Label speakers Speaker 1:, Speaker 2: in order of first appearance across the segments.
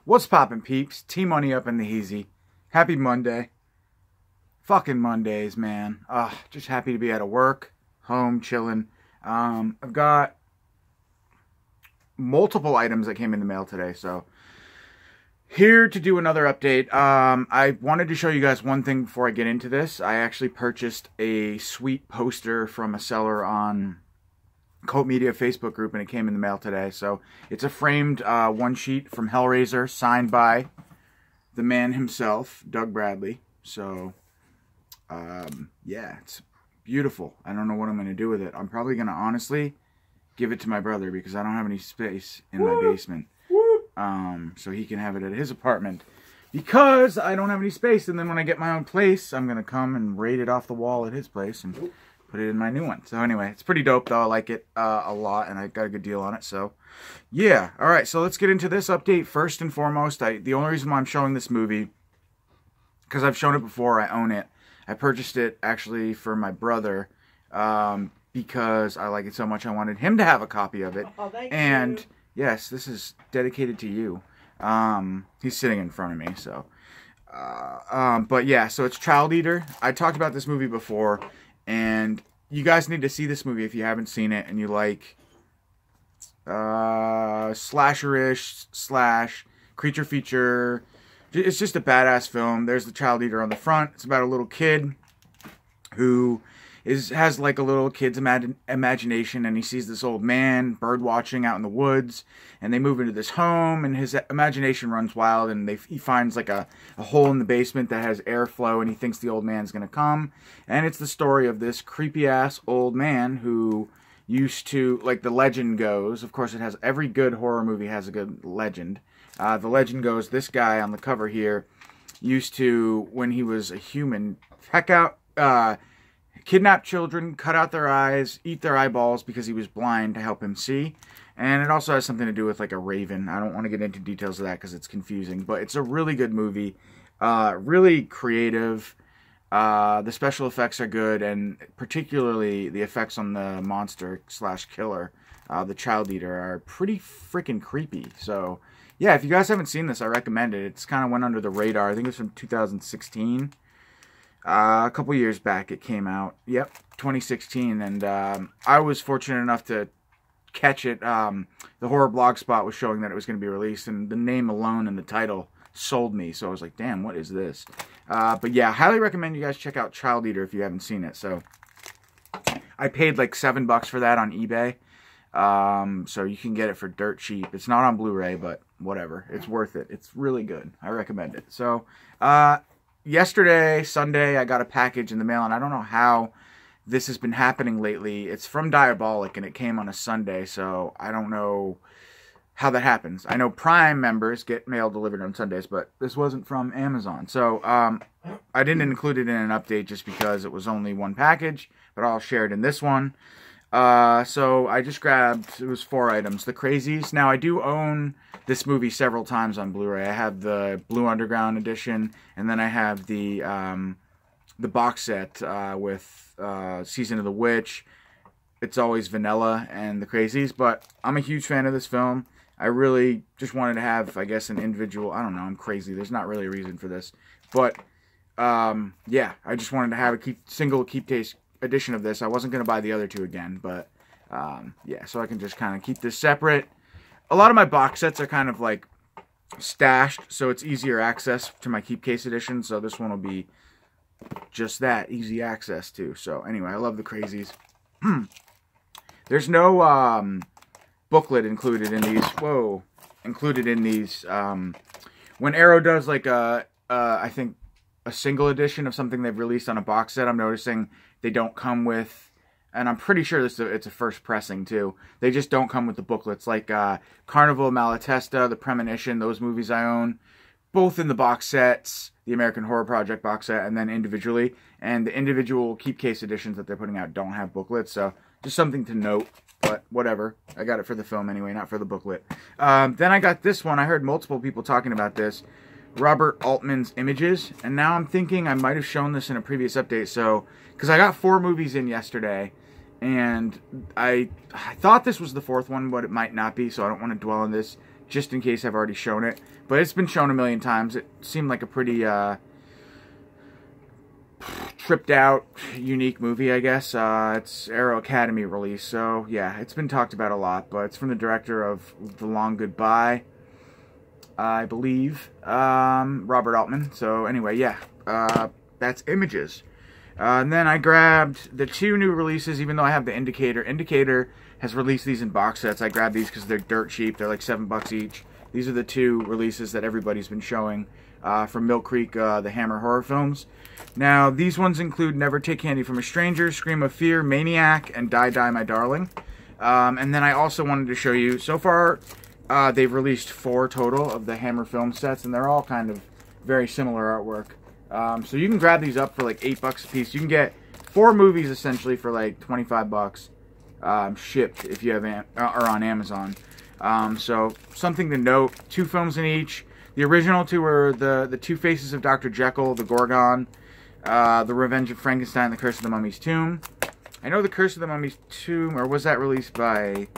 Speaker 1: What's poppin', peeps? T-Money up in the heezy. Happy Monday. Fucking Mondays, man. Just happy to be out of work, home, chilling. I've got multiple items that came in the mail today, so here to do another update. I wanted to show you guys one thing before I get into this. I actually purchased a sweet poster from a seller on Cult Media Facebook group, and it came in the mail today. So it's a framed one sheet from Hellraiser, signed by the man himself, Doug Bradley. So yeah, it's beautiful. I don't know what I'm going to do with it. I'm probably going to honestly give it to my brother because I don't have any space in my basement. So he can have it at his apartment because I don't have any space. And then when I get my own place, I'm going to come and raid it off the wall at his place and put it in my new one. So anyway, it's pretty dope though. I like it a lot, and I got a good deal on it. So yeah. All right. So let's get into this update. First and foremost, the only reason why I'm showing this movie, because I've shown it before, I own it. I purchased it actually for my brother because I like it so much. I wanted him to have a copy of it.
Speaker 2: Oh, thank
Speaker 1: and
Speaker 2: you.
Speaker 1: Yes, this is dedicated to you. He's sitting in front of me, so. But yeah, so it's Child Eater. I talked about this movie before, and you guys need to see this movie if you haven't seen it, and you like slasher-ish / creature feature. It's just a badass film. There's the Child Eater on the front. It's about a little kid who has like a little kid's imagination, and he sees this old man bird watching out in the woods, and they move into this home, and his imagination runs wild, and he finds like a hole in the basement that has airflow, and he thinks the old man's gonna come. And it's the story of this creepy ass old man who used to, like the legend goes, of course it has, every good horror movie has a good legend. The legend goes, this guy on the cover here used to, when he was a human, kidnap children, cut out their eyes, eat their eyeballs because he was blind to help him see. And it also has something to do with like a raven. I don't want to get into details of that because it's confusing. But it's a really good movie. Really creative. The special effects are good. And particularly the effects on the monster / killer, the Child Eater, are pretty freaking creepy. So yeah, if you guys haven't seen this, I recommend it. It's kind of went under the radar. I think it's from 2016. A couple years back it came out. Yep, 2016. And I was fortunate enough to catch it. The Horror Blog Spot was showing that it was going to be released, and the name alone and the title sold me. So I was like, damn, what is this? But yeah, highly recommend you guys check out Child Eater if you haven't seen it. So I paid like $7 for that on eBay. So you can get it for dirt cheap. It's not on Blu-ray, but whatever. It's worth it. It's really good. I recommend it. So, yesterday, Sunday, I got a package in the mail, and I don't know how this has been happening lately. It's from Diabolic, and it came on a Sunday, so I don't know how that happens. I know Prime members get mail delivered on Sundays, but this wasn't from Amazon. So, I didn't include it in an update just because it was only one package, but I'll share it in this one. So I just grabbed, it was 4 items. The Crazies. Now, I do own this movie several times on Blu-ray. I have the Blue Underground edition, and then I have the box set with Season of the Witch, It's Always Vanilla, and The Crazies. But I'm a huge fan of this film. I really just wanted to have, I guess, an individual, I don't know, I'm crazy. There's not really a reason for this. But, yeah, I just wanted to have a single keep taste edition of this. I wasn't going to buy the other 2 again, but yeah, so I can just kind of keep this separate. A lot of my box sets are kind of like stashed, so it's easier access to my keep case edition, so this one will be just that, easy access too. So anyway, I love the Crazies. There's no booklet included in these. Whoa, included in these. When Arrow does like I think a single edition of something they've released on a box set, I'm noticing they don't come with, and I'm pretty sure it's a first pressing too, they just don't come with the booklets, like Carnival of Malatesta, The Premonition, those movies I own, both in the box sets, the American Horror Project box set, and then individually, and the individual keep case editions that they're putting out don't have booklets, so just something to note, but whatever. I got it for the film anyway, not for the booklet. Then I got this one. I heard multiple people talking about this, Robert Altman's Images, and now I'm thinking I might have shown this in a previous update, so, because I got 4 movies in yesterday, and I thought this was the 4th one, but it might not be, so I don't want to dwell on this just in case I've already shown it. But it's been shown a million times. It seemed like a pretty tripped out, unique movie, I guess. It's Arrow Academy release, so yeah, it's been talked about a lot. But it's from the director of The Long Goodbye, I believe, Robert Altman. So anyway, yeah, that's Images. And then I grabbed the 2 new releases, even though I have the Indicator. Indicator has released these in box sets. I grabbed these because they're dirt cheap. They're like $7 each. These are the 2 releases that everybody's been showing from Mill Creek, the Hammer horror films. Now, these ones include Never Take Candy from a Stranger, Scream of Fear, Maniac, and Die Die My Darling. And then I also wanted to show you, so far, they've released 4 total of the Hammer film sets, and they're all kind of very similar artwork. So you can grab these up for like $8 a piece. You can get 4 movies essentially for like $25 shipped if you have or on Amazon. So something to note: 2 films in each. The original 2 were the 2 Faces of Dr. Jekyll, The Gorgon, The Revenge of Frankenstein, The Curse of the Mummy's Tomb. I know The Curse of the Mummy's Tomb, or was that released by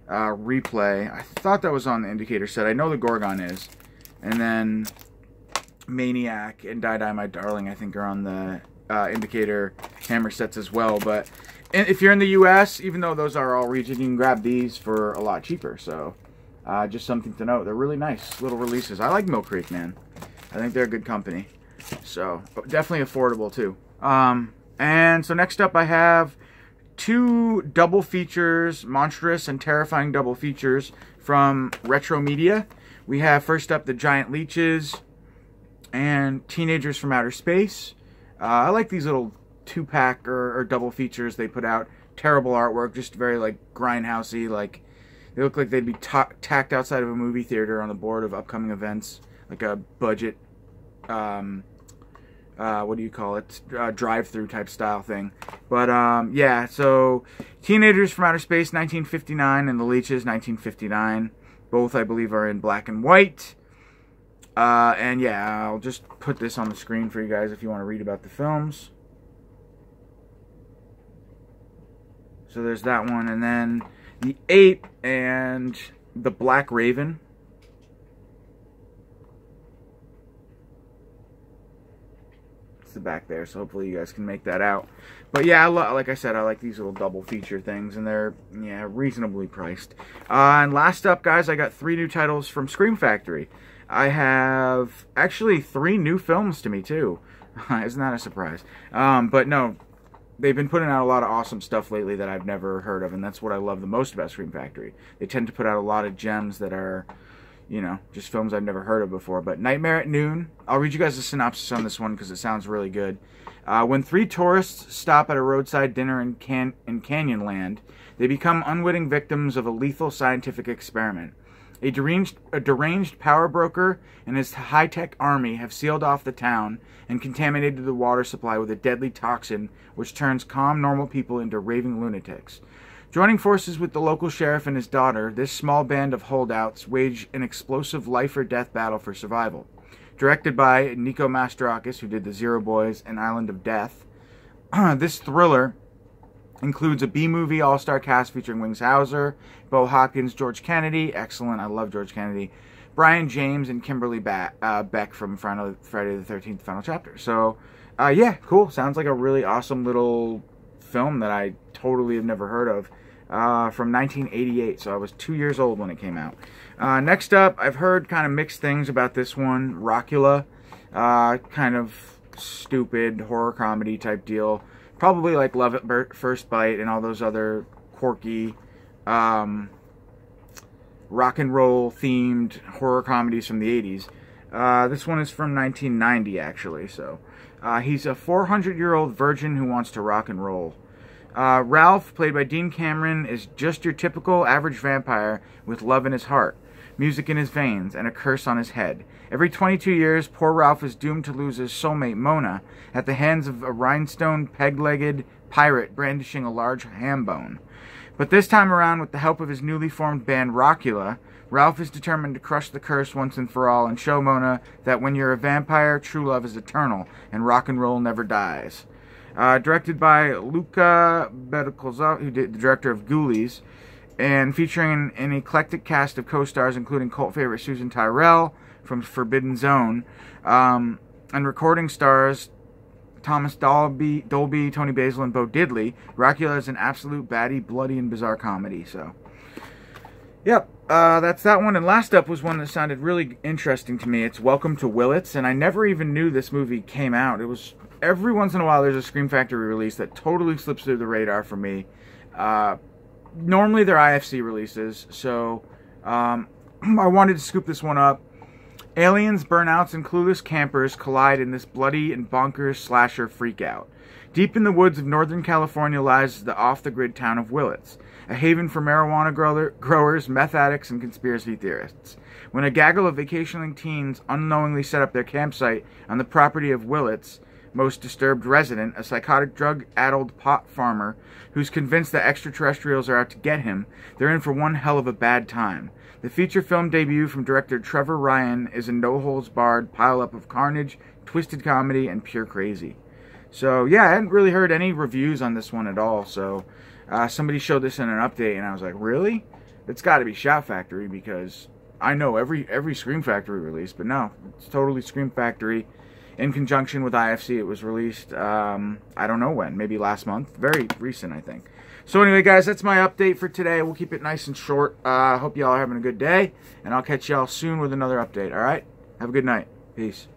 Speaker 1: Replay? I thought that was on the Indicator set. I know The Gorgon is. And then Maniac and Die Die My Darling, I think, are on the Indicator Hammer sets as well. But if you're in the U.S., even though those are all region, you can grab these for a lot cheaper. So just something to note. They're really nice little releases. I like Mill Creek, man. I think they're a good company. So definitely affordable too. And so next up I have 2 double features, monstrous and terrifying double features from Retro Media. We have first up The Giant Leeches and Teenagers from Outer Space. I like these little 2-pack or double features they put out. Terrible artwork, just very like grindhousey. Like they look like they'd be tacked outside of a movie theater on the board of upcoming events, like a budget, what do you call it? Drive-through type style thing. But yeah, so Teenagers from Outer Space 1959 and The Leeches 1959. Both I believe are in black and white. And yeah, I'll just put this on the screen for you guys if you want to read about the films. So there's that one, and then The Ape and The Black Raven. It's the back there, so hopefully you guys can make that out. But yeah, like I said, I like these little double feature things, and they're, yeah, reasonably priced. And last up, guys, I got 3 new titles from Scream Factory. I have actually 3 new films to me too. Isn't that a surprise? But no, they've been putting out a lot of awesome stuff lately that I've never heard of, and that's what I love the most about Scream Factory. They tend to put out a lot of gems that are, you know, just films I've never heard of before. But Nightmare at Noon, I'll read you guys a synopsis on this one because it sounds really good. When 3 tourists stop at a roadside dinner in Canyonland, they become unwitting victims of a lethal scientific experiment. A deranged power broker and his high-tech army have sealed off the town and contaminated the water supply with a deadly toxin which turns calm, normal people into raving lunatics. Joining forces with the local sheriff and his daughter, this small band of holdouts wage an explosive life-or-death battle for survival. Directed by Nico Masterakis, who did The Zero Boys and Island of Death, this thriller includes a B-movie all-star cast featuring Wings Hauser, Bo Hopkins, George Kennedy, excellent, I love George Kennedy, Brian James, and Kimberly Beck from Friday the 13th Final Chapter. So, yeah, cool. Sounds like a really awesome little film that I totally have never heard of. From 1988, so I was 2 years old when it came out. Next up, I've heard kind of mixed things about this one, Rockula. Kind of stupid horror comedy type deal. Probably like Love at First Bite and all those other quirky rock and roll themed horror comedies from the 80s. This one is from 1990 actually. So he's a 400-year-old virgin who wants to rock and roll. Ralph, played by Dean Cameron, is just your typical average vampire with love in his heart, music in his veins, and a curse on his head. Every 22 years, poor Ralph is doomed to lose his soulmate, Mona, at the hands of a rhinestone, peg-legged pirate brandishing a large ham bone. But this time around, with the help of his newly formed band, Rockula, Ralph is determined to crush the curse once and for all and show Mona that when you're a vampire, true love is eternal, and rock and roll never dies. Directed by Luca Bertolazzo, who did the director of Ghoulies, and featuring an eclectic cast of co-stars, including cult favorite Susan Tyrrell from Forbidden Zone, and recording stars Thomas Dolby, Tony Basil, and Bo Diddley. Dracula is an absolute baddie, bloody, and bizarre comedy. So, yep, that's that one. And last up was one that sounded really interesting to me. It's Welcome to Willits, and I never even knew this movie came out. It was, every once in a while there's a Scream Factory release that totally slips through the radar for me. Normally they're IFC releases, so I wanted to scoop this one up. Aliens, burnouts, and clueless campers collide in this bloody and bonkers slasher freakout. Deep in the woods of Northern California lies the off-the-grid town of Willits, a haven for marijuana growers, meth addicts, and conspiracy theorists. When a gaggle of vacationing teens unknowingly set up their campsite on the property of Willits' most disturbed resident, a psychotic drug-addled pot farmer who's convinced that extraterrestrials are out to get him, they're in for one hell of a bad time. The feature film debut from director Trevor Ryan is a no-holds-barred pile-up of carnage, twisted comedy, and pure crazy. So, yeah, I hadn't really heard any reviews on this one at all, so somebody showed this in an update, and I was like, really? It's got to be Shout Factory, because I know every Scream Factory release, but no, it's totally Scream Factory. In conjunction with IFC, it was released, I don't know when, maybe last month. Very recent, I think. So anyway, guys, that's my update for today. We'll keep it nice and short. Hope y'all are having a good day, and I'll catch y'all soon with another update, all right? Have a good night. Peace.